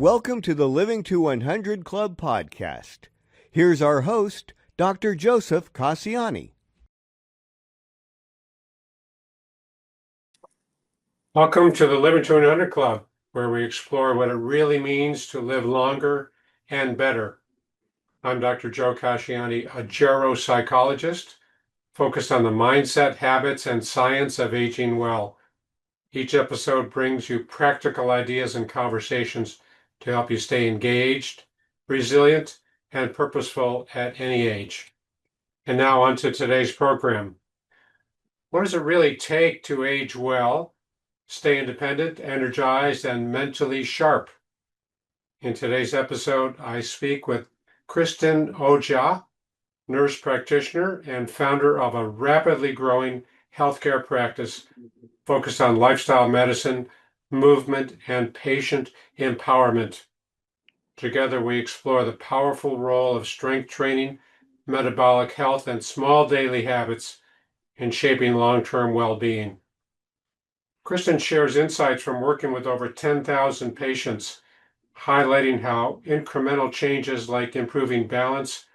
Welcome to the Living to 100 Club podcast. Here's our host, Dr. Joseph Casciani. Welcome to the Living to 100 Club, where we explore what it really means to live longer and better. I'm Dr. Joe Casciani, a geropsychologist focused on the mindset, habits, and science of aging well. Each episode brings you practical ideas and conversations to help you stay engaged, resilient, and purposeful at any age. And now on to today's program. What does it really take to age well, stay independent, energized, and mentally sharp? In today's episode, I speak with Kristen Oja, nurse practitioner and founder of a rapidly growing healthcare practice focused on lifestyle medicine, movement, and patient empowerment. Together, we explore the powerful role of strength training, metabolic health, and small daily habits in shaping long-term well-being. Kristen shares insights from working with over 10,000 patients, highlighting how incremental changes like improving balance,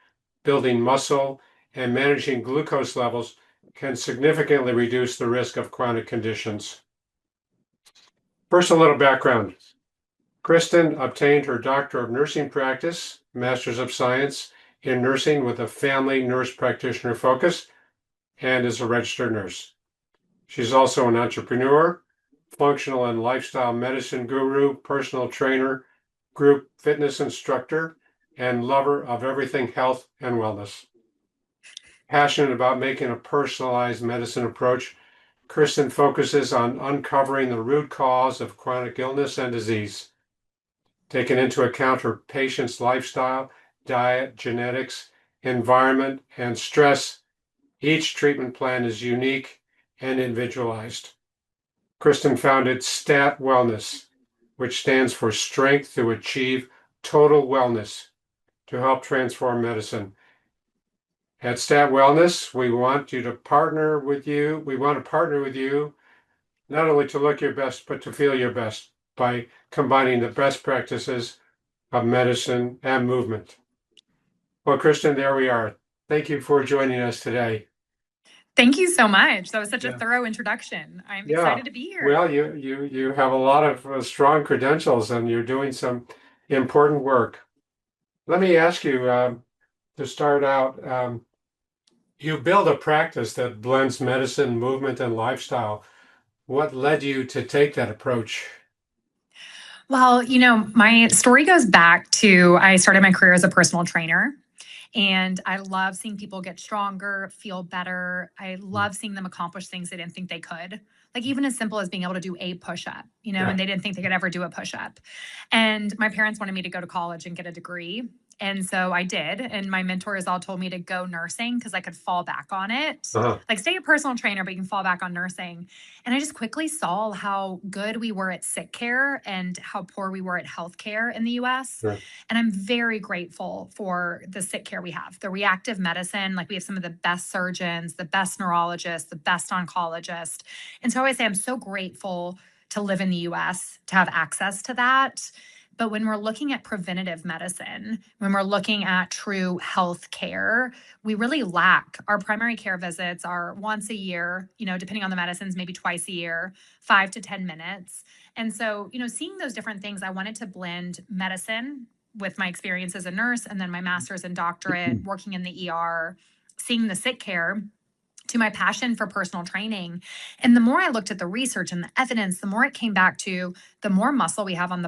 building muscle, and managing glucose levels can significantly reduce the risk of chronic conditions. First, a little background. Kristen obtained her Doctor of Nursing Practice, Master's of Science in Nursing with a family nurse practitioner focus, and is a registered nurse. She's also an entrepreneur, functional and lifestyle medicine guru, personal trainer, group fitness instructor, and lover of everything health and wellness. Passionate about making a personalized medicine approach, Kristen focuses on uncovering the root cause of chronic illness and disease. Taking into account her patient's lifestyle, diet, genetics, environment, and stress, each treatment plan is unique and individualized. Kristen founded STAT Wellness, which stands for Strength to Achieve Total Wellness, to help transform medicine. At STAT Wellness, we want to partner with you not only to look your best, but to feel your best by combining the best practices of medicine and movement. Well, Kristen, there we are. Thank you for joining us today. Thank you so much. That was such a thorough introduction. I'm excited to be here. Well, you have a lot of strong credentials and you're doing some important work. Let me ask you to start out, you build a practice that blends medicine, movement, and lifestyle. What led you to take that approach? Well, my story goes back to I started my career as a personal trainer. And I love seeing people get stronger, feel better. I love seeing them accomplish things they didn't think they could. Like even as simple as being able to do a push-up, and they didn't think they could ever do a push-up. And my parents wanted me to go to college and get a degree. And so I did. And my mentors all told me to go nursing because I could fall back on it. Like stay a personal trainer, but you can fall back on nursing. And I just quickly saw how good we were at sick care and how poor we were at healthcare in the US. And I'm very grateful for the sick care we have, the reactive medicine. Like we have some of the best surgeons, the best neurologists, the best oncologists. And so I always say I'm so grateful to live in the US, to have access to that. But when we're looking at preventative medicine, when we're looking at true health care, we really lack. Our primary care visits are once a year, depending on the medicines, maybe twice a year, 5 to 10 minutes. And so, seeing those different things, I wanted to blend medicine with my experience as a nurse and then my master's and doctorate working in the ER, seeing the sick care, to my passion for personal training. And the more I looked at the research and the evidence, the more it came back to the more muscle we have on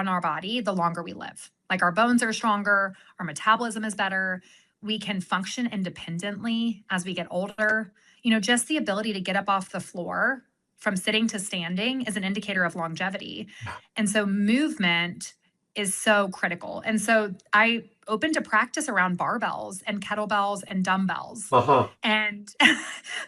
our body, the longer we live. Like our bones are stronger, our metabolism is better, we can function independently as we get older. Just the ability to get up off the floor from sitting to standing is an indicator of longevity. And so movement is so critical. And so I opened a practice around barbells and kettlebells and dumbbells. And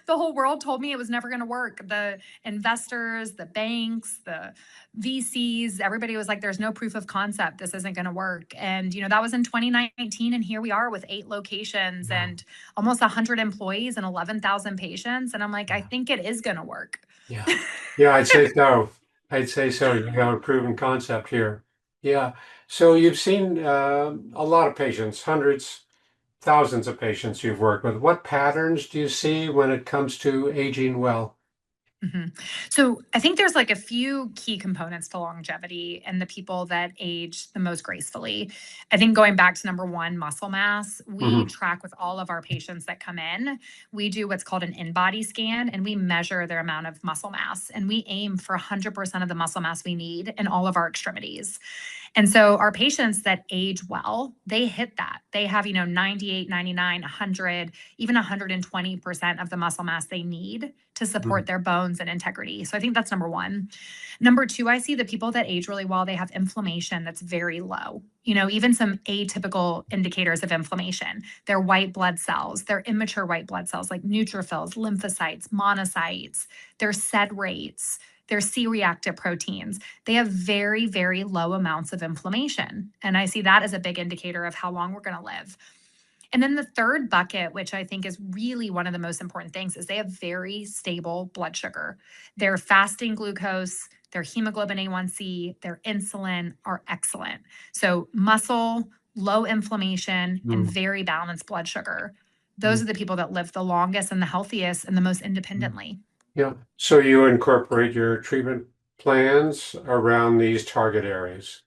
the whole world told me it was never going to work. The investors, the banks, the VCs, everybody was like, there's no proof of concept. This isn't going to work. And, that was in 2019. And here we are with 8 locations and almost 100 employees and 11,000 patients. And I'm like, I think it is going to work. Yeah, I'd say so. You have a proven concept here. Yeah. So you've seen a lot of patients, hundreds, thousands of patients you've worked with. What patterns do you see when it comes to aging well? Mhm. So I think there's like a few key components to longevity and the people that age the most gracefully. I think going back to number one, muscle mass, we Hmm. track with all of our patients that come in. We do what's called an in-body scan and we measure their amount of muscle mass and we aim for 100% of the muscle mass we need in all of our extremities. And so our patients that age well, they hit that. They have, 98, 99, 100, even 120% of the muscle mass they need to support their bones and integrity. So I think that's number one. Number two, I see the people that age really well, they have inflammation that's very low. Even some atypical indicators of inflammation. Their white blood cells, their immature white blood cells like neutrophils, lymphocytes, monocytes, their SED rates, their C-reactive proteins. They have very, very low amounts of inflammation. And I see that as a big indicator of how long we're going to live. And then the third bucket, which I think is really one of the most important things, is they have very stable blood sugar. Their fasting glucose, their hemoglobin A1C, their insulin are excellent. So muscle, low inflammation, and Mm. very balanced blood sugar. Those Mm. are the people that live the longest and the healthiest and the most independently. Yeah. So you incorporate your treatment plans around these target areas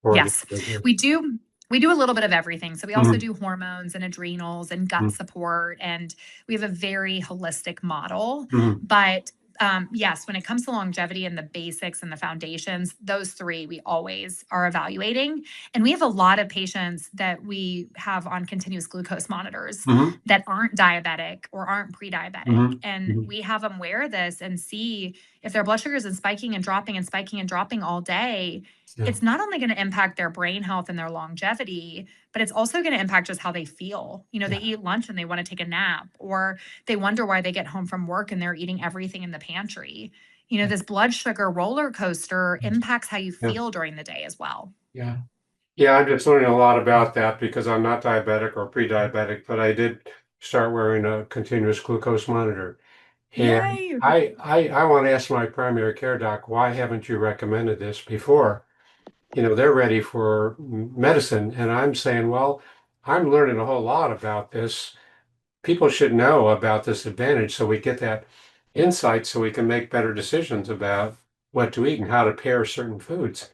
for the Yes, individual. we do. We do a little bit of everything. So we also Mhm. do hormones and adrenals and gut Mhm. support, and we have a very holistic model. Mhm. But yes, when it comes to longevity and the basics and the foundations, those three we always are evaluating. And we have a lot of patients that we have on continuous glucose monitors Mhm. that aren't diabetic or aren't pre-diabetic, Mhm. and Mhm. we have them wear this and see if their blood sugar is spiking and dropping and spiking and dropping all day. Yeah. It's not only going to impact their brain health and their longevity, but it's also going to impact just how they feel. They Yeah. eat lunch and they want to take a nap, or they wonder why they get home from work and they're eating everything in the pantry. This blood sugar roller coaster impacts how you Yeah. feel during the day as well. Yeah. Yeah, I'm just learning a lot about that because I'm not diabetic or pre-diabetic, but I did start wearing a continuous glucose monitor. And Yay. I want to ask my primary care doc, why haven't you recommended this before? They're ready for medicine. And I'm saying, well, I'm learning a whole lot about this. People should know about this advantage so we get that insight so we can make better decisions about what to eat and how to pair certain foods.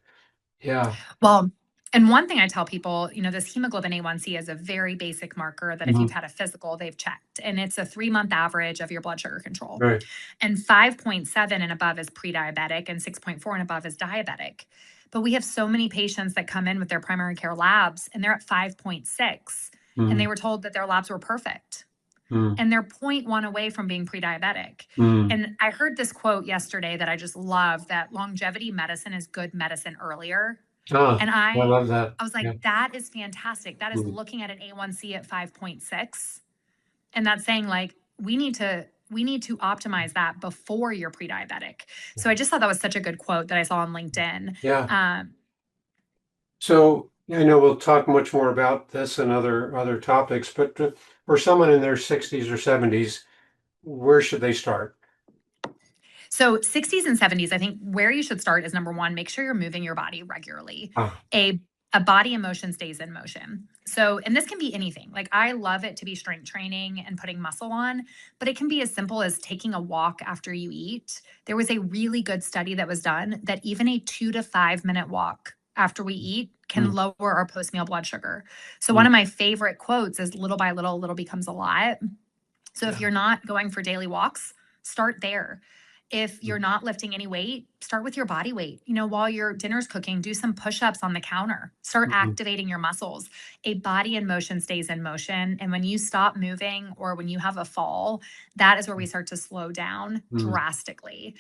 Yeah. Well, and one thing I tell people, this hemoglobin A1C is a very basic marker that if you've Mhm. had a physical, they've checked, and it's a 3-month average of your blood sugar control. Right. And 5.7 and above is pre-diabetic, and 6.4 and above is diabetic. But we have so many patients that come in with their primary care labs and they're at 5.6, and they Mm. were told that their labs were perfect. Mm. And they're 0.1 away from being pre-diabetic. Mm. And I heard this quote yesterday that I just love, that longevity medicine is good medicine earlier. Ah, And I I love that. I was like, Yeah. that is fantastic. That is Mm. looking at an A1C at 5.6. And that's saying like we need to optimize that before you're pre-diabetic. So I just thought that was such a good quote that I saw on LinkedIn. Yeah. Um, So I know we'll talk much more about this and other topics, but for someone in their 60s or 70s, where should they start? So 60s and 70s, I think where you should start is number one, make sure you're moving your body regularly. Ah. A body in motion stays in motion. So, and this can be anything. Like I love it to be strength training and putting muscle on, but it can be as simple as taking a walk after you eat. There was a really good study that was done that even a 2 to 5 minute walk after we eat can Mm. lower our post-meal blood sugar. So one Mm. of my favorite quotes is little by little, little becomes a lot. So if Yeah. you're not going for daily walks, start there. If you're Mm. not lifting any weight, start with your body weight. While your dinner's cooking, do some push-ups on the counter. Start Mhm. activating your muscles. A body in motion stays in motion. And when you stop moving or when you have a fall, that is where we start to slow down Mm. drastically.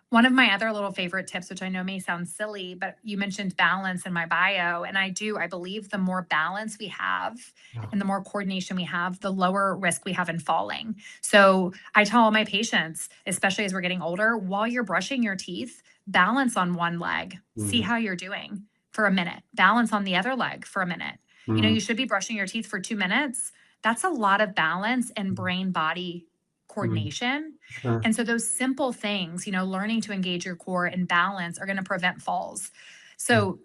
One of my other little favorite tips, which I know may sound silly, but you mentioned balance in my bio. And I believe the more balance we have Yeah. and the more coordination we have, the lower risk we have in falling. So I tell all my patients, especially as we're getting older, while you're brushing your teeth, balance on one leg, see Mm. how you're doing for a minute, balance on the other leg for a minute. Mm. You should be brushing your teeth for 2 minutes. That's a lot of balance and Mm. brain body Mm. coordination. Sure. And so those simple things, learning to engage your core and balance are going to prevent falls. Yeah. So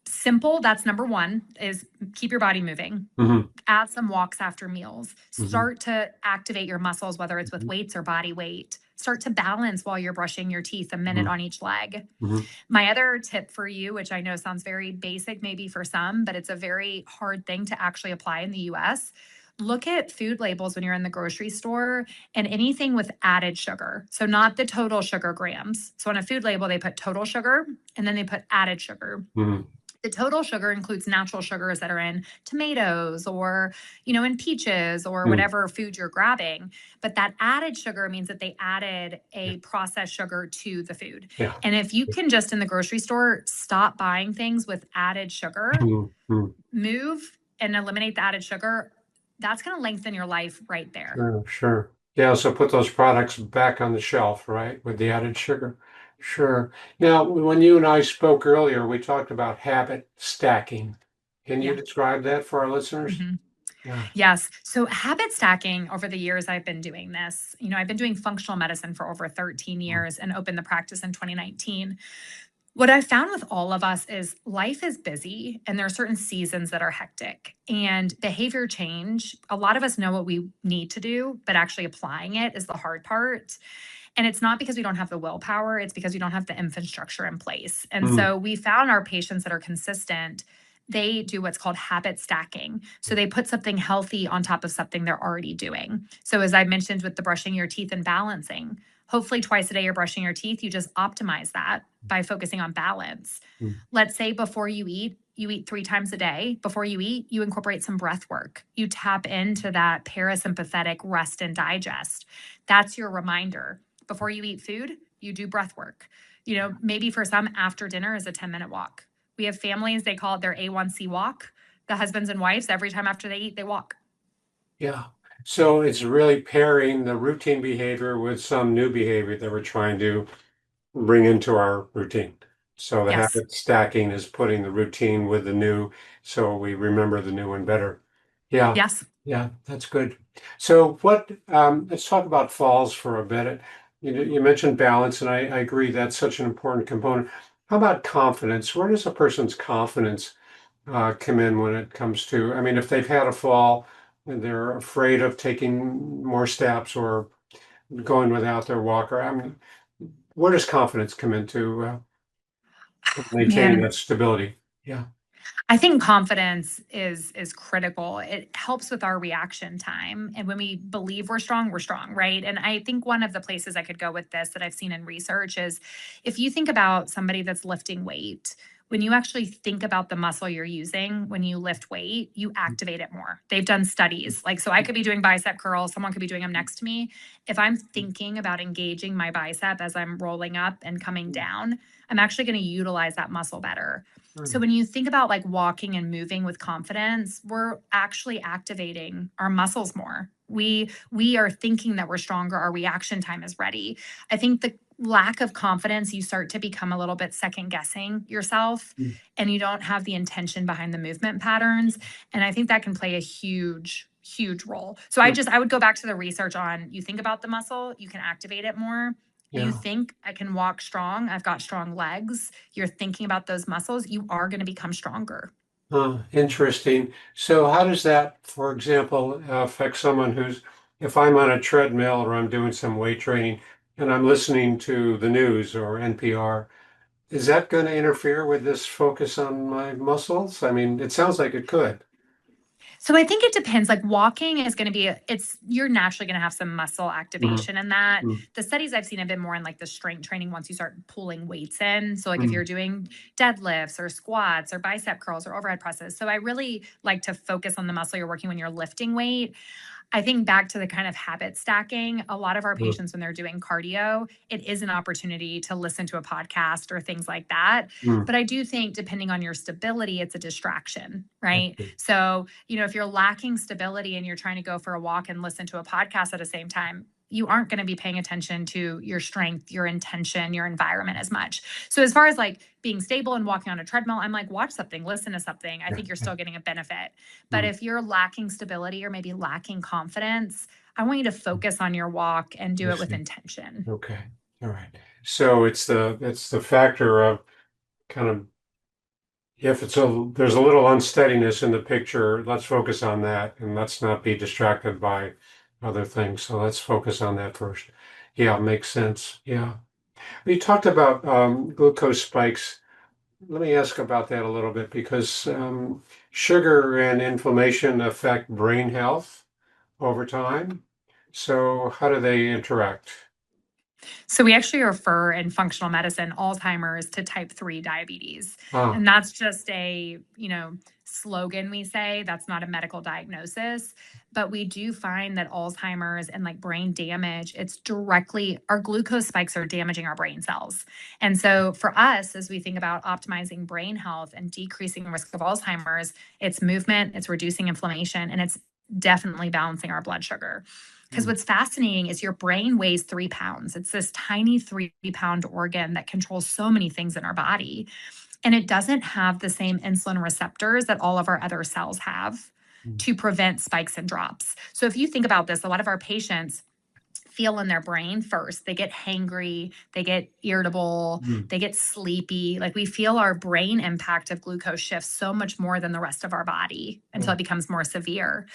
simple, that's number one, is keep your body moving. Mm-hmm. Add some walks after meals. Mm-hmm. Start to activate your muscles, whether it's with weights or body weight. Start to balance while you're brushing your teeth, a minute on each leg. Mm-hmm. My other tip for you, which I know sounds very basic maybe for some, but it's a very hard thing to actually apply in the US. Look at food labels when you're in the grocery store and anything with added sugar. So, not the total sugar grams. So, on a food label, they put total sugar and then they put added sugar. Mm-hmm. The total sugar includes natural sugars that are in tomatoes or, in peaches or whatever food you're grabbing. But that added sugar means that they added a processed sugar to the food. Yeah. And if you can just in the grocery store stop buying things with added sugar, move and eliminate the added sugar, that's going to lengthen your life right there. Sure. Yeah, so put those products back on the shelf, right, with the added sugar. Sure. Now, when you and I spoke earlier, we talked about habit stacking. Can you describe that for our listeners? Mm-hmm. Yeah. Yes. So habit stacking, over the years, I've been doing this. I've been doing functional medicine for over 13 years and opened the practice in 2019. What I found with all of us is life is busy and there are certain seasons that are hectic and behavior change. A lot of us know what we need to do, but actually applying it is the hard part. And it's not because we don't have the willpower, it's because we don't have the infrastructure in place. And so we found our patients that are consistent, they do what's called habit stacking. So they put something healthy on top of something they're already doing. So as I mentioned with the brushing your teeth and balancing, hopefully twice a day you're brushing your teeth, you just optimize that by focusing on balance. Let's say before you eat 3 times a day. Before you eat, you incorporate some breath work. You tap into that parasympathetic rest and digest. That's your reminder. Before you eat food, you do breath work. Maybe for some, after dinner is a 10-minute walk. We have families, they call it their A1C walk. The husbands and wives, every time after they eat, they walk. Yeah. So it's really pairing the routine behavior with some new behavior that we're trying to bring into our routine. So the habit stacking is putting the routine with the new, so we remember the new one better. Yeah. Yes. Yeah, that's good. So let's talk about falls for a bit. You mentioned balance, and I agree that's such an important component. How about confidence? Where does a person's confidence come in when it comes to, if they've had a fall and they're afraid of taking more steps or going without their walker? Where does confidence come into maintaining that stability? Yeah. I think confidence is critical. It helps with our reaction time. And when we believe we're strong, right? And I think one of the places I could go with this that I've seen in research is if you think about somebody that's lifting weight, when you actually think about the muscle you're using when you lift weight, you activate it more. They've done studies. So I could be doing bicep curls, someone could be doing them next to me. If I'm thinking about engaging my bicep as I'm rolling up and coming down, I'm actually going to utilize that muscle better. So when you think about walking and moving with confidence, we're actually activating our muscles more. We are thinking that we're stronger. Our reaction time is ready. I think the lack of confidence, you start to become a little bit second guessing yourself and you don't have the intention behind the movement patterns. And I think that can play a huge role. So I would go back to the research on, you think about the muscle, you can activate it more. Yeah. You think I can walk strong, I've got strong legs. You're thinking about those muscles, you are going to become stronger. Interesting. So how does that, for example, affect someone if I'm on a treadmill or I'm doing some weight training and I'm listening to the news or NPR, is that going to interfere with this focus on my muscles? It sounds like it could. So I think it depends. Walking is going to be, you're naturally going to have some muscle activation in that. The studies I've seen have been more in the strength training once you start pulling weights in. So if you're doing deadlifts or squats or bicep curls or overhead presses. So I really like to focus on the muscle you're working when you're lifting weight. I think back to the kind of habit stacking, a lot of our patients, when they're doing cardio, it is an opportunity to listen to a podcast or things like that. But I do think depending on your stability, it's a distraction, right? So, if you're lacking stability and you're trying to go for a walk and listen to a podcast at the same time, you aren't going to be paying attention to your strength, your intention, your environment as much. So as far as being stable and walking on a treadmill, I'm watch something, listen to something. I think you're still getting a benefit. But if you're lacking stability or maybe lacking confidence, I want you to focus on your walk and do it with intention. Okay. All right. So it's the factor of kind of if there's a little unsteadiness in the picture, let's focus on that and let's not be distracted by other things. So let's focus on that first. Yeah, makes sense. Yeah. We talked about glucose spikes. Let me ask about that a little bit because sugar and inflammation affect brain health over time. So how do they interact? So we actually refer in functional medicine Alzheimer's to type 3 diabetes. Ah, And that's just a, slogan we say. That's not a medical diagnosis, but we do find that Alzheimer's and like brain damage, it's directly our glucose spikes are damaging our brain cells. And so for us, as we think about optimizing brain health and decreasing risk of Alzheimer's, it's movement, it's reducing inflammation, and it's definitely balancing our blood sugar. Because what's fascinating is your brain weighs 3 pounds. It's this tiny 3 pound organ that controls so many things in our body. And it doesn't have the same insulin receptors that all of our other cells have to prevent spikes and drops. So if you think about this, a lot of our patients feel in their brain first. They get hangry, they get irritable, they get sleepy. Like we feel our brain impact of glucose shifts so much more than the rest of our body until it becomes more severe.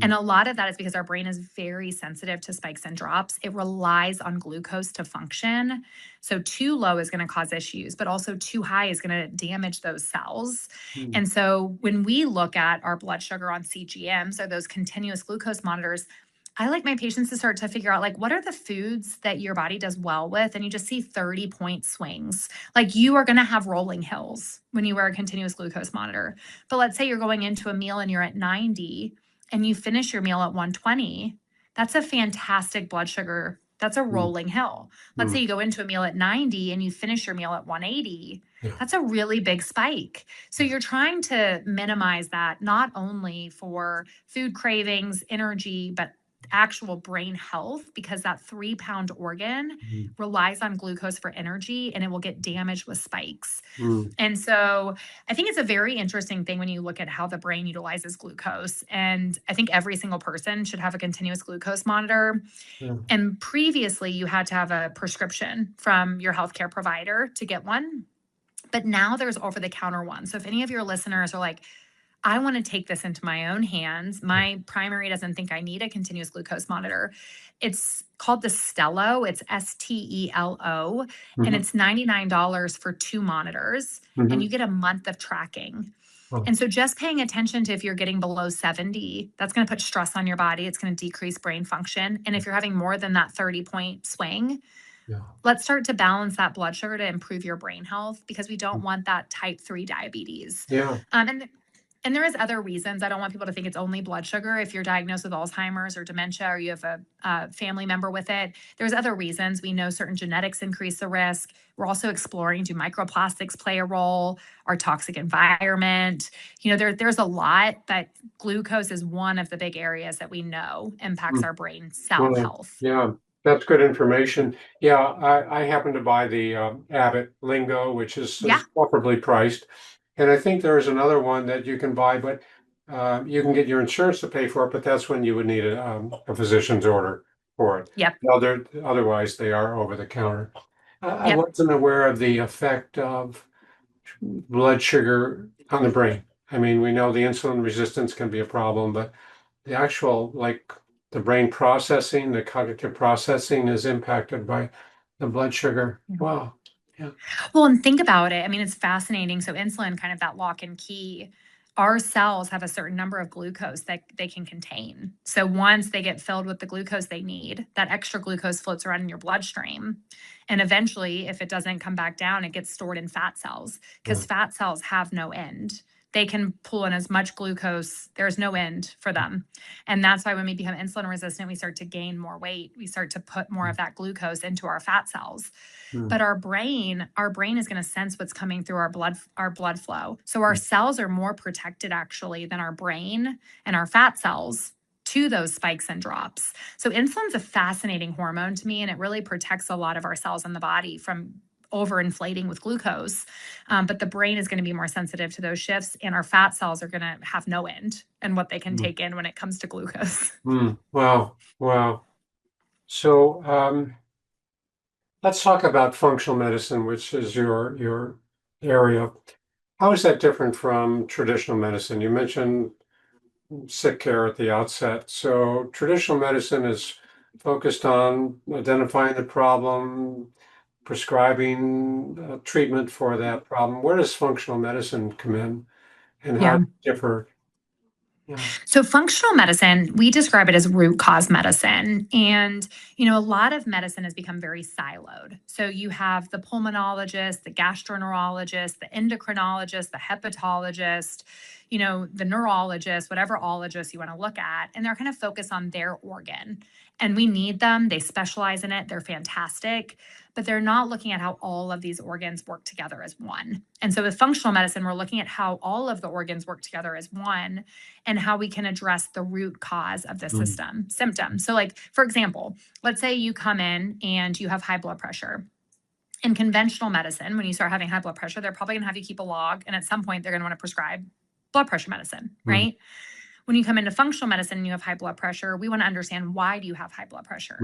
And a lot of that is because our brain is very sensitive to spikes and drops. It relies on glucose to function. So too low is going to cause issues, but also too high is going to damage those cells. And so when we look at our blood sugar on CGM, so those continuous glucose monitors, I like my patients to start to figure out like what are the foods that your body does well with, and you just see 30-point swings. Like you are going to have rolling hills when you wear a continuous glucose monitor. But let's say you're going into a meal and you're at 90 and you finish your meal at 120. That's a fantastic blood sugar. That's a rolling hill. Let's say you go into a meal at 90 and you finish your meal at 180. That's a really big spike. So you're trying to minimize that not only for food cravings, energy, but actual brain health, because that 3 pound organ relies on glucose for energy and it will get damaged with spikes. And so I think it's a very interesting thing when you look at how the brain utilizes glucose. And I think every single person should have a continuous glucose monitor. And previously, you had to have a prescription from your healthcare provider to get one. But now there's over the counter one. So if any of your listeners are like, I want to take this into my own hands. My primary doesn't think I need a continuous glucose monitor. It's called the Stelo. It's Stelo, and it's $99 for 2 monitors, and you get a month of tracking. And so just paying attention to if you're getting below 70, that's going to put stress on your body. It's going to decrease brain function. And if you're having more than that 30-point swing, let's start to balance that blood sugar to improve your brain health, because we don't want that type 3 diabetes. And there is other reasons. I don't want people to think it's only blood sugar. If you're diagnosed with Alzheimer's or dementia, or you have a family member with it, there's other reasons. We know certain genetics increase the risk. We're also exploring, do microplastics play a role? Our toxic environment? There's a lot, but glucose is one of the big areas that we know impacts our brain cell health. Yeah, that's good information. Yeah, I happen to buy the Abbott Lingo, which is comparably priced. And I think there's another one that you can buy, but you can get your insurance to pay for it, but that's when you would need a physician's order for it. Otherwise, they are over the counter. I wasn't aware of the effect of blood sugar on the brain. I mean, we know the insulin resistance can be a problem, but the actual, like the brain processing, the cognitive processing is impacted by the blood sugar. Wow. Well, and think about it. I mean, it's fascinating. So insulin, kind of that lock and key, our cells have a certain number of glucose that they can contain. So once they get filled with the glucose they need, that extra glucose floats around in your bloodstream. And eventually, if it doesn't come back down, it gets stored in fat cells, because fat cells have no end. They can pull in as much glucose. There's no end for them. And that's why when we become insulin resistant, we start to gain more weight. We start to put more of that glucose into our fat cells. But our brain is going to sense what's coming through our blood flow. So our cells are more protected actually than our brain and our fat cells to those spikes and drops. So insulin's a fascinating hormone to me, and it really protects a lot of our cells in the body from overinflating with glucose. But the brain is going to be more sensitive to those shifts, and our fat cells are going to have no end in what they can take in when it comes to glucose. Wow. So let's talk about functional medicine, which is your area. How is that different from traditional medicine? You mentioned sick care at the outset. So traditional medicine is focused on identifying the problem, prescribing treatment for that problem. Where does functional medicine come in, and how Yeah. does it differ? Yeah. So functional medicine, we describe it as root cause medicine. And, a lot of medicine has become very siloed. So you have the pulmonologist, the gastroenterologist, the endocrinologist, the hepatologist, the neurologist, whatever ologist you want to look at, and they're kind of focused on their organ. And we need them. They specialize in it. They're fantastic, but they're not looking at how all of these organs work together as one. And so with functional medicine, we're looking at how all of the organs work together as one and how we can address the root cause of the symptom. So like, for example, let's say you come in and you have high blood pressure. In conventional medicine, when you start having high blood pressure, they're probably going to have you keep a log. And at some point, they're going to want to prescribe blood pressure medicine, right? When you come into functional medicine and you have high blood pressure, we want to understand, why do you have high blood pressure?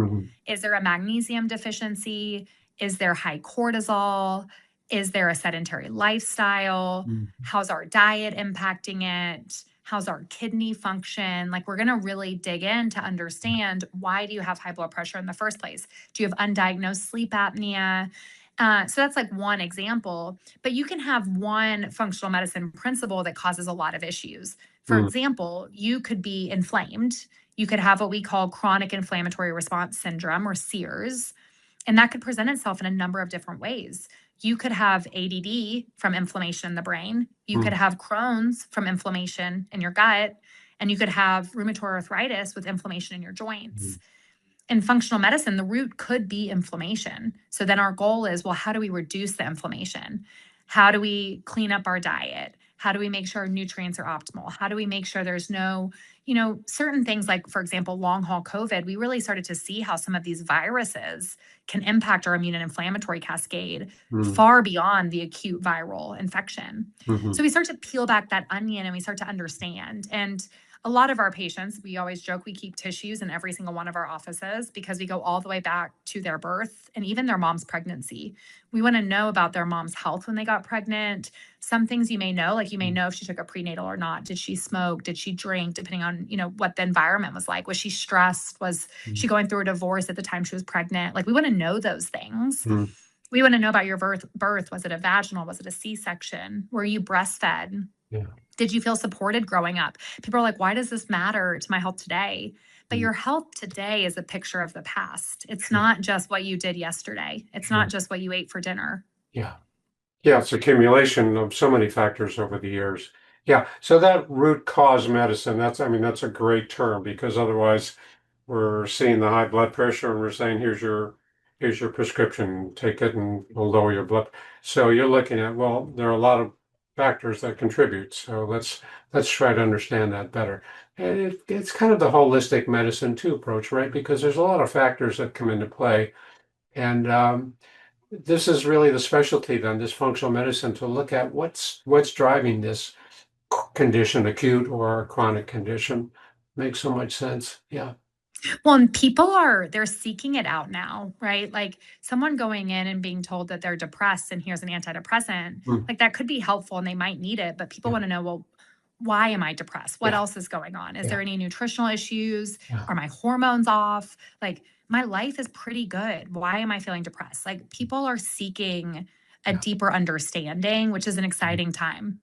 Is there a magnesium deficiency? Is there high cortisol? Is there a sedentary lifestyle? How's our diet impacting it? How's our kidney function? Like, we're going to really dig in to understand, why do you have high blood pressure in the first place? Do you have undiagnosed sleep apnea? So that's like one example, but you can have one functional medicine principle that causes a lot of issues. For example, you could be inflamed. You could have what we call chronic inflammatory response syndrome, or CIRS, and that could present itself in a number of different ways. You could have ADD from inflammation in the brain. You could have Crohn's from inflammation in your gut, and you could have rheumatoid arthritis with inflammation in your joints. In functional medicine, the root could be inflammation. So then our goal is, well, how do we reduce the inflammation? How do we clean up our diet? How do we make sure our nutrients are optimal? How do we make sure there's no, certain things like, for example, long haul COVID, we really started to see how some of these viruses can impact our immune and inflammatory cascade far beyond the acute viral infection. So we start to peel back that onion and we start to understand. And a lot of our patients, we always joke, we keep tissues in every single one of our offices because we go all the way back to their birth and even their mom's pregnancy. We want to know about their mom's health when they got pregnant. Some things you may know, like you may know if she took a prenatal or not. Did she smoke? Did she drink? Depending on, what the environment was like. Was she stressed? Was she going through a divorce at the time she was pregnant? Like, we want to know those things. We want to know about your birth. Was it a vaginal? Was it a C-section? Were you breastfed? Yeah. Did you feel supported growing up? People are like, why does this matter to my health today? But your health today is a picture of the past. It's not just what you did yesterday. It's not just what you ate for dinner. Yeah. Yeah, it's accumulation of so many factors over the years. Yeah. So that root cause medicine, that's a great term, because otherwise we're seeing the high blood pressure and we're saying, here's your prescription, take it and we'll lower your blood. So you're looking at, well, there are a lot of factors that contribute. So let's try to understand that better. And it's kind of the holistic medicine too approach, right? Because there's a lot of factors that come into play. And this is really the specialty then, this functional medicine, to look at what's driving this condition, acute or chronic condition. Makes so much sense. Yeah. Well, and they're seeking it out now, right? Like, someone going in and being told that they're depressed and here's an antidepressant, like, that could be helpful and they might need it, but people want to know, well, why am I depressed? What else is going on? Is there any nutritional issues? Are my hormones off? Like, my life is pretty good. Why am I feeling depressed? Like, people are seeking a deeper understanding, which is an exciting time.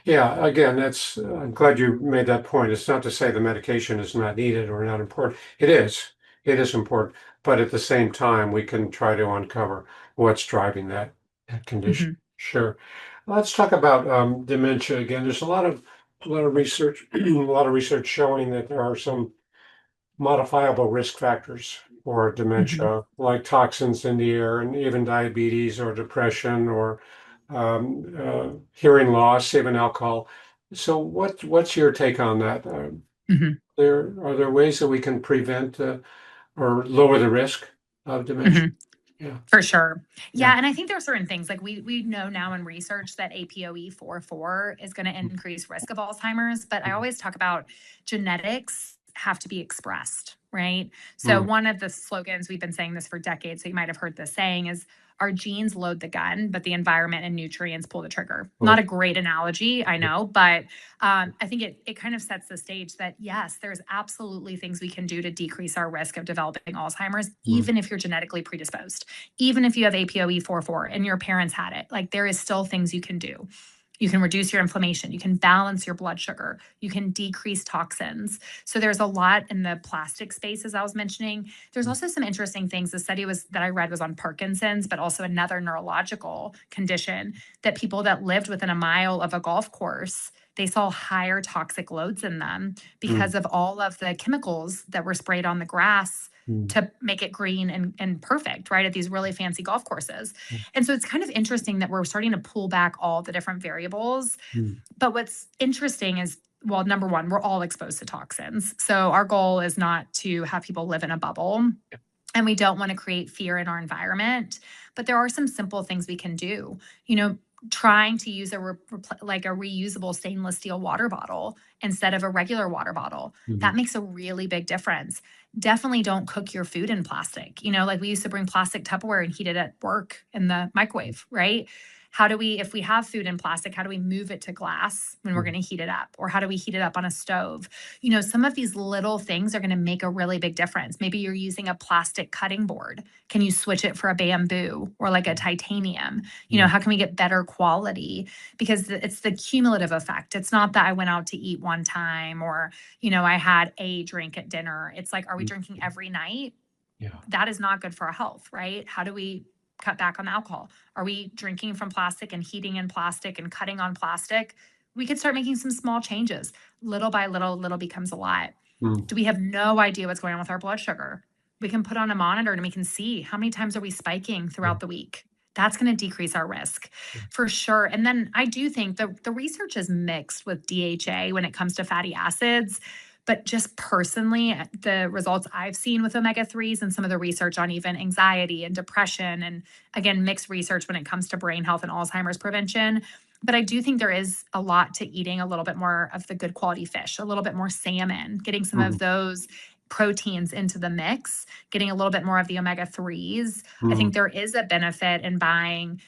Yeah, again, I'm glad you made that point. It's not to say the medication is not needed or not important. It is important, but at the same time, we can try to uncover what's driving that condition. Sure. Let's talk about dementia again. There's a lot of research, a lot of research showing that there are some modifiable risk factors for dementia, like toxins in the air, and even diabetes or depression or hearing loss, even alcohol. So what's your take on that? Are there ways that we can prevent or lower the risk of dementia? Yeah. For sure. Yeah. And I think there are certain things, like we know now in research that APOE4 is going to increase risk of Alzheimer's, but I always talk about genetics have to be expressed, right? So one of the slogans, we've been saying this for decades, so you might have heard this saying, is our genes load the gun, but the environment and nutrients pull the trigger. Not a great analogy, I know, but I think it kind of sets the stage that yes, there's absolutely things we can do to decrease our risk of developing Alzheimer's, even if you're genetically predisposed, even if you have APOE44 and your parents had it. Like, there is still things you can do. You can reduce your inflammation. You can balance your blood sugar. You can decrease toxins. So there's a lot in the plastic space, as I was mentioning. There's also some interesting things. The study that I read was on Parkinson's, but also another neurological condition, that people that lived within a mile of a golf course, they saw higher toxic loads in them because of all of the chemicals that were sprayed on the grass to make it green and perfect, right, at these really fancy golf courses. And so it's kind of interesting that we're starting to pull back all the different variables. But what's interesting is, well, number one, we're all exposed to toxins. So our goal is not to have people live in a bubble. And we don't want to create fear in our environment. But there are some simple things we can do. Trying to use a reusable stainless steel water bottle instead of a regular water bottle. That makes a really big difference. Definitely don't cook your food in plastic. Like we used to bring plastic Tupperware and heat it at work in the microwave, right? If we have food in plastic, how do we move it to glass when we're going to heat it up? Or how do we heat it up on a stove? Some of these little things are going to make a really big difference. Maybe you're using a plastic cutting board. Can you switch it for a bamboo or like a titanium? How can we get better quality? Because it's the cumulative effect. It's not that I went out to eat one time or, I had a drink at dinner. It's like, are we drinking every night? Yeah. That is not good for our health, right? How do we cut back on the alcohol? Are we drinking from plastic and heating in plastic and cutting on plastic? We could start making some small changes. Little by little, little becomes a lot. Do we have no idea what's going on with our blood sugar? We can put on a monitor and we can see how many times are we spiking throughout the week. That's going to decrease our risk for sure. And then I do think the research is mixed with DHA when it comes to fatty acids. But just personally, the results I've seen with omega-3s and some of the research on even anxiety and depression, and again, mixed research when it comes to brain health and Alzheimer's prevention. But I do think there is a lot to eating a little bit more of the good quality fish, a little bit more salmon, getting some of those proteins into the mix, getting a little bit more of the omega-3s. I think there is a benefit in buying,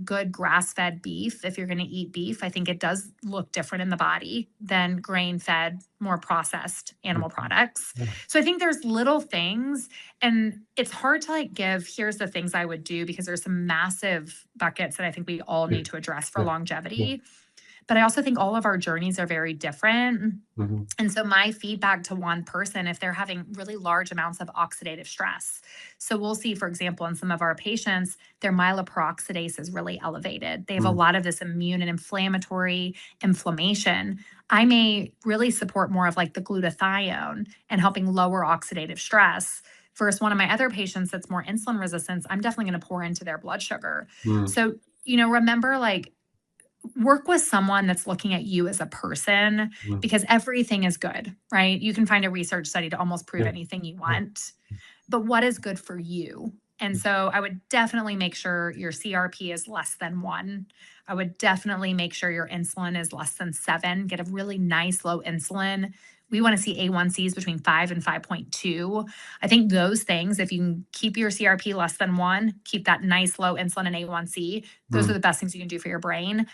good grass-fed beef. If you're going to eat beef, I think it does look different in the body than grain-fed, more processed animal products. So I think there's little things, and it's hard to give, here's the things I would do, because there's some massive buckets that I think we all need to address for longevity. But I also think all of our journeys are very different. And so my feedback to one person, if they're having really large amounts of oxidative stress. So we'll see, for example, in some of our patients, their myeloperoxidase is really elevated. They have a lot of this immune and inflammatory inflammation. I may really support more of the glutathione and helping lower oxidative stress. Versus one of my other patients that's more insulin resistant, I'm definitely going to pour into their blood sugar. So, remember, work with someone that's looking at you as a person, because everything is good, right? You can find a research study to almost prove anything you want, but what is good for you? And so I would definitely make sure your CRP is less than 1. I would definitely make sure your insulin is less than 7. Get a really nice low insulin. We want to see A1Cs between 5 and 5.2. I think those things, if you can keep your CRP less than 1, keep that nice low insulin and A1C, those are the best things you can do for your brain.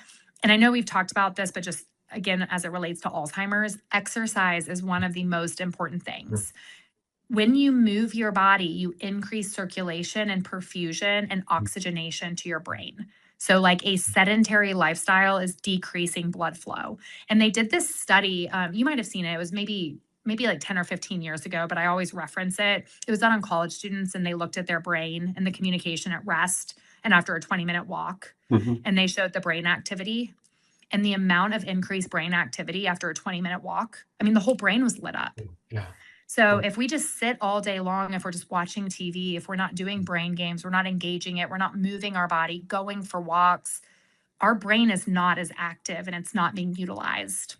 And I know we've talked about this, but just again, as it relates to Alzheimer's, exercise is one of the most important things. When you move your body, you increase circulation and perfusion and oxygenation to your brain. So a sedentary lifestyle is decreasing blood flow. And they did this study, you might have seen it. It was maybe 10 or 15 years ago, but I always reference it. It was done on college students, and they looked at their brain and the communication at rest and after a 20-minute walk. And they showed the brain activity and the amount of increased brain activity after a 20-minute walk. I mean, the whole brain was lit up. So if we just sit all day long, if we're just watching TV, if we're not doing brain games, we're not engaging it, we're not moving our body, going for walks, our brain is not as active and it's not being utilized.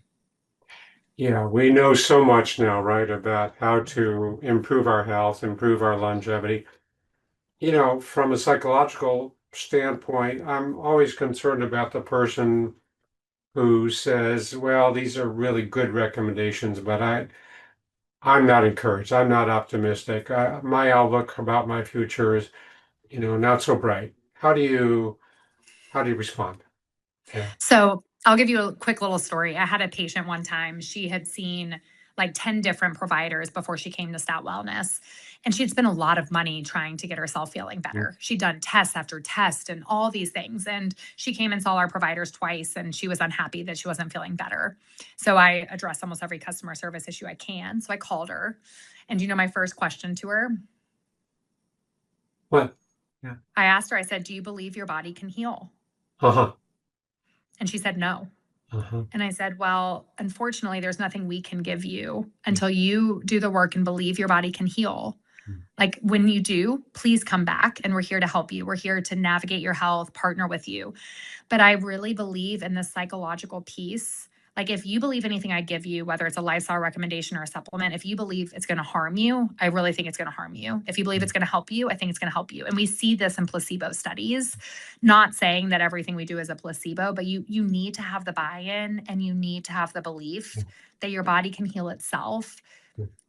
Yeah, we know so much now, right, about how to improve our health, improve our longevity. From a psychological standpoint, I'm always concerned about the person who says, well, these are really good recommendations, but I'm not encouraged. I'm not optimistic. My outlook about my future is, not so bright. how do you respond? Yeah. So I'll give you a quick little story. I had a patient one time. She had seen like 10 different providers before she came to Stat Wellness. And she had spent a lot of money trying to get herself feeling better. She'd done test after test and all these things. And she came and saw our providers twice, and she was unhappy that she wasn't feeling better. So I address almost every customer service issue I can. So I called her. And you know my first question to her? What? Yeah. I asked her, I said, "Do you believe your body can heal?" Uh-huh. And she said, "No." Uh-huh. And I said, "Well, unfortunately, there's nothing we can give you until you do the work and believe your body can heal. Like when you do, please come back and we're here to help you. We're here to navigate your health, partner with you." But I really believe in the psychological piece. Like if you believe anything I give you, whether it's a lifestyle recommendation or a supplement, if you believe it's going to harm you, I really think it's going to harm you. If you believe it's going to help you, I think it's going to help you. And we see this in placebo studies, not saying that everything we do is a placebo, but you need to have the buy-in and you need to have the belief that your body can heal itself,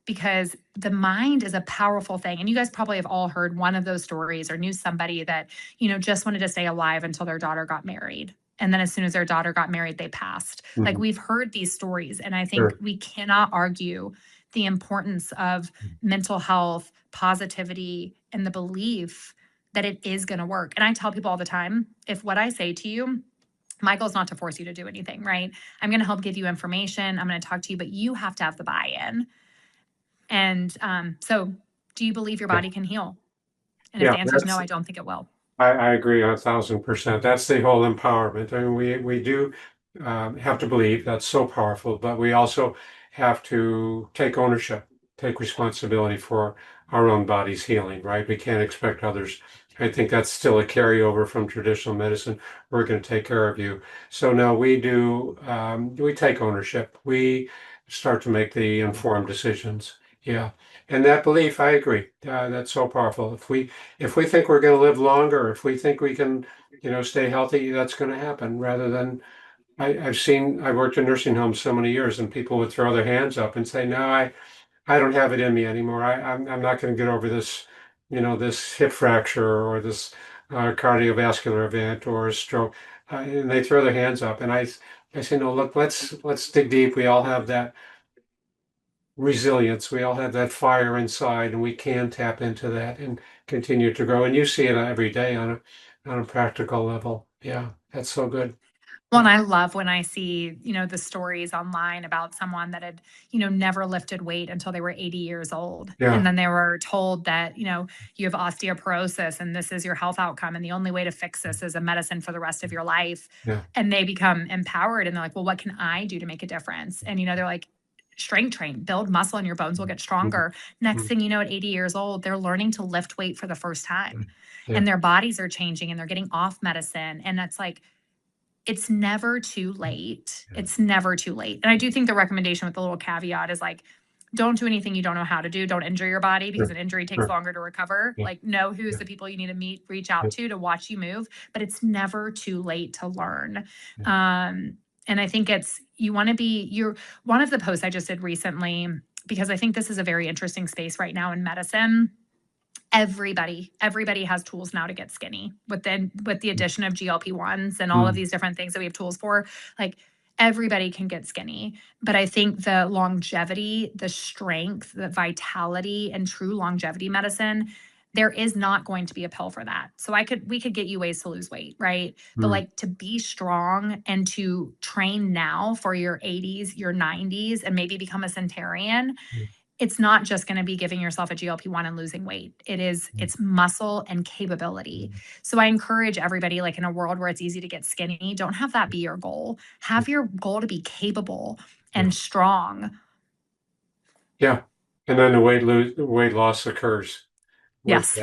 because the mind is a powerful thing. And you guys probably have all heard one of those stories or knew somebody that, just wanted to stay alive until their daughter got married. And then as soon as their daughter got married, they passed. Like we've heard these stories. And I think we cannot argue the importance of mental health, positivity, and the belief that it is going to work. And I tell people all the time, if what I say to you, my goal is not to force you to do anything, right? I'm going to help give you information. I'm going to talk to you, but you have to have the buy-in. And so do you believe your body can heal? And if the answer is no, I don't think it will. I agree 1,000%. That's the whole empowerment. I mean, we do have to believe that's so powerful, but we also have to take ownership, take responsibility for our own body's healing, right? We can't expect others. I think that's still a carryover from traditional medicine. We're going to take care of you. So no, we do, we take ownership. We start to make the informed decisions. Yeah. And that belief, I agree. That's so powerful. If we think we're going to live longer, if we think we can, stay healthy, that's going to happen. Rather than, I've worked in nursing homes so many years, and people would throw their hands up and say, "No, I don't have it in me anymore. I'm not going to get over this, this hip fracture or this cardiovascular event or a stroke," and they throw their hands up. And I say, "No, look, let's dig deep. We all have that resilience. We all have that fire inside, and we can tap into that and continue to grow." And you see it every day on a practical level. Yeah, that's so good. Well, and I love when I see, the stories online about someone that had, never lifted weight until they were 80 years old. Yeah. And then they were told that, you have osteoporosis and this is your health outcome. And the only way to fix this is a medicine for the rest of your life. Yeah. And they become empowered and they're like, well, what can I do to make a difference? And, they're like, strength train, build muscle and your bones will get stronger. Next thing you know, at 80 years old, they're learning to lift weight for the first time and their bodies are changing and they're getting off medicine. And that's like, it's never too late. It's never too late. And I do think the recommendation with the little caveat is like, don't do anything you don't know how to do. Don't injure your body because an injury takes longer to recover. Like know who's the people you need to reach out to watch you move, but it's never too late to learn. And I think you want to be, one of the posts I just did recently, because I think this is a very interesting space right now in medicine. Everybody has tools now to get skinny with the addition of GLP-1s and all of these different things that we have tools for. Like everybody can get skinny, but I think the longevity, the strength, the vitality, and true longevity medicine, there is not going to be a pill for that. So we could get you ways to lose weight, right? But like to be strong and to train now for your 80s, your 90s, and maybe become a centenarian, it's not just going to be giving yourself a GLP-1 and losing weight. It's muscle and capability. So I encourage everybody, like in a world where it's easy to get skinny, don't have that be your goal. Have your goal to be capable and strong. Yeah. And then the weight loss occurs. Yes.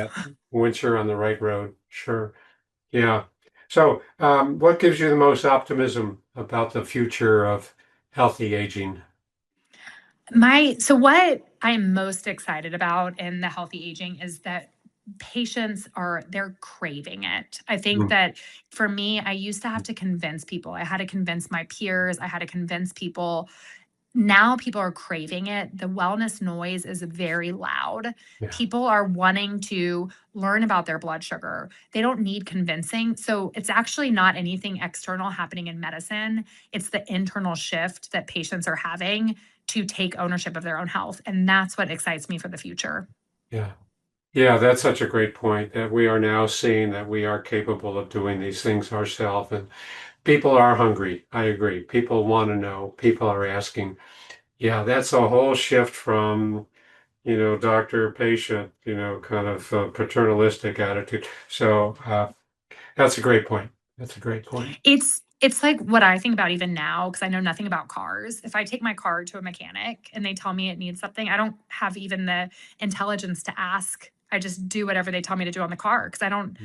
Once you're on the right road. Sure. Yeah. So what gives you the most optimism about the future of healthy aging? So what I'm most excited about in the healthy aging is that patients they're craving it. I think that for me, I used to have to convince people. I had to convince my peers. I had to convince people now people are craving it. The wellness noise is very loud. Yeah. People are wanting to learn about their blood sugar. They don't need convincing. So it's actually not anything external happening in medicine. It's the internal shift that patients are having to take ownership of their own health. And that's what excites me for the future. Yeah. Yeah, that's such a great point that we are now seeing that we are capable of doing these things ourselves. And people are hungry. I agree. People want to know. People are asking. Yeah, that's a whole shift from, doctor, patient, kind of paternalistic attitude. So that's a great point. That's a great point. It's like what I think about even now, because I know nothing about cars. If I take my car to a mechanic and they tell me it needs something, I don't have even the intelligence to ask. I just do whatever they tell me to do on the car because I don't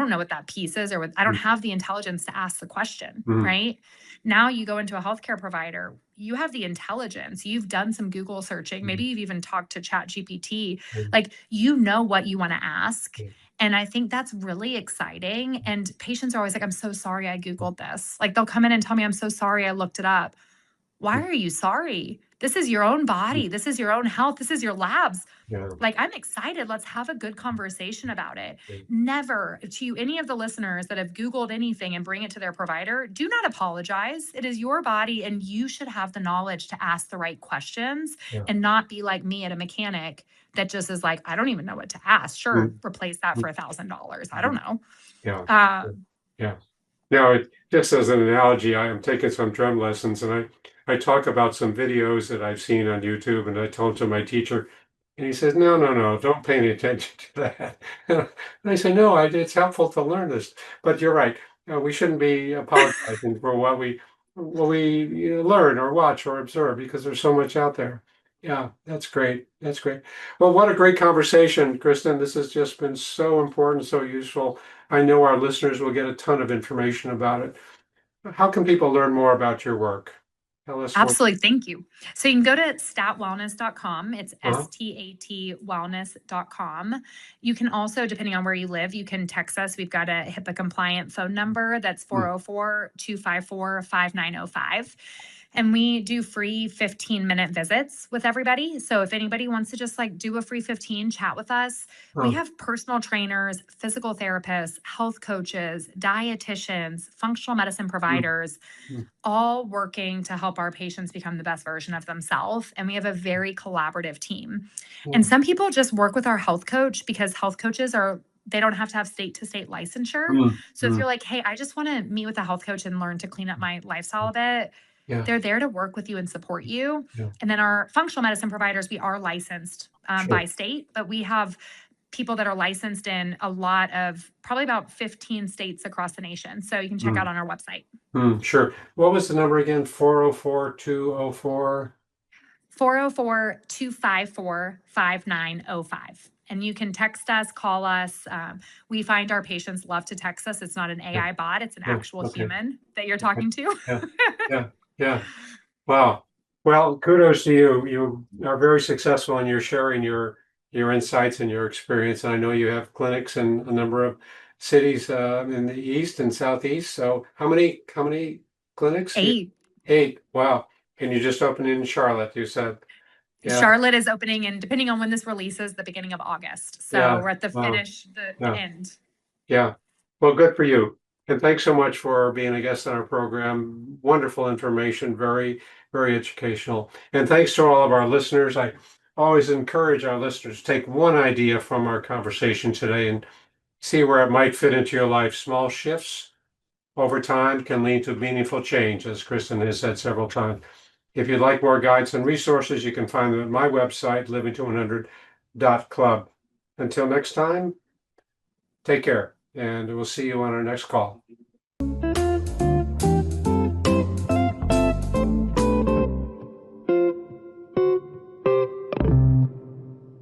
know what that piece is, or I don't have the intelligence to ask the question, right? Now you go into a healthcare provider, you have the intelligence, you've done some Google searching, maybe you've even talked to Chat GPT, like you know what you want to ask. And I think that's really exciting. And patients are always like, I'm so sorry I Googled this. Like they'll come in and tell me, I'm so sorry I looked it up. Why are you sorry? This is your own body. This is your own health. This is your labs. Yeah. Like, I'm excited. Let's have a good conversation about it. Yeah. Never, to any of the listeners that have Googled anything and bring it to their provider, do not apologize. It is your body, and you should have the knowledge to ask the right questions and not be like me at a mechanic that just is like, I don't even know what to ask. Sure, replace that for $1,000. I don't know. Yeah. Now, just as an analogy, I am taking some drum lessons, and I talk about some videos that I've seen on YouTube, and I told to my teacher, and he says, no, don't pay any attention to that. And I say, no, it's helpful to learn this. But you're right. We shouldn't be apologizing for what we learn or watch or observe, because there's so much out there. Yeah, that's great. That's great. Well, what a great conversation, Kristen. This has just been so important, so useful. I know our listeners will get a ton of information about it. How can people learn more about your work? Tell us more. Absolutely. Thank you. So you can go to statwellness.com. It's STAT wellness.com. You can also, depending on where you live, you can text us. We've got a HIPAA compliant phone number. That's 404-254-5905. And we do free 15-minute visits with everybody. So if anybody wants to just like do a free 15, chat with us, we have personal trainers, physical therapists, health coaches, dietitians, functional medicine providers, all working to help our patients become the best version of themselves. And we have a very collaborative team. And some people just work with our health coach because health coaches they don't have to have state-to-state licensure. So if you're like, hey, I just want to meet with a health coach and learn to clean up my lifestyle a bit, they're there to work with you and support you. And then our functional medicine providers, we are licensed by state, but we have people that are licensed in a lot of, probably about 15 states across the nation. So you can check out on our website. Sure. What was the number again? 404-204? 404-254-5905. And you can text us, call us. We find our patients love to text us. It's not an AI bot. It's an actual human that you're talking to. Yeah. Wow. Well, kudos to you. You are very successful, and you're sharing your insights and your experience. And I know you have clinics in a number of cities in the East and Southeast. So how many clinics? 8. 8. Wow. And you just opened in Charlotte, you said. Yeah. Charlotte is opening, and depending on when this releases, the beginning of August. So we're at the finish, the end. Yeah. Well, good for you. And thanks so much for being a guest on our program. Wonderful information, very, very educational. And thanks to all of our listeners. I always encourage our listeners to take one idea from our conversation today and see where it might fit into your life. Small shifts over time can lead to meaningful change, as Kristen has said several times. If you'd like more guides and resources, you can find them at my website, livingto100.club. Until next time, take care, and we'll see you on our next call.